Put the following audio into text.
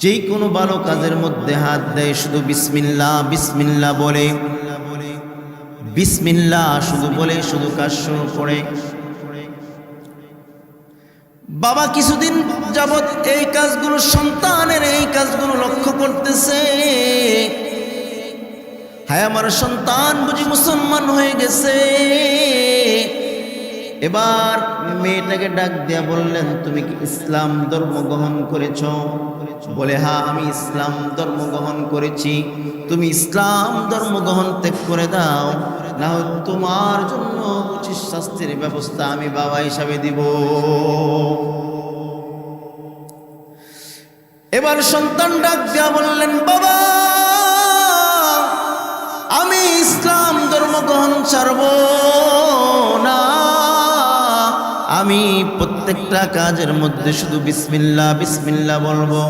যেই কোনো ভালো কাজের মধ্যে হাত দেয় শুধু বিসমিল্লাহ বিসমিল্লাহ বলে, বিসমিল্লাহ শুধু বলে শুধু কাজ শুরু করে। বাবা কিছুদিন যাবৎ এই কাজগুলো, সন্তানের এই কাজগুলো লক্ষ্য করতেছে। হায় আমার সন্তান বুঝি মুসলমান হয়ে গেছে। এবার মেয়েটাকে ডাক দিয়া বললেন, তুমি কি ইসলাম ধর্ম গ্রহণ করেছ? বলে হ্যাঁ, আমি ইসলাম ধর্ম গ্রহণ করেছি। তুমি ইসলাম ধর্ম গ্রহণ ত্যাগ করে দাও, না হয় তোমার জন্য উচিত শাস্তির ব্যবস্থা আমি বাবা হিসাবে দিব। এবার সন্তান ডাক দিয়া বললেন, বাবা আমি ইসলাম ধর্ম গ্রহণ ছাড়ব না, আমি প্রত্যেকটা কাজের মধ্যে শুধু বিসমিল্লাহ বিসমিল্লাহ বলবো।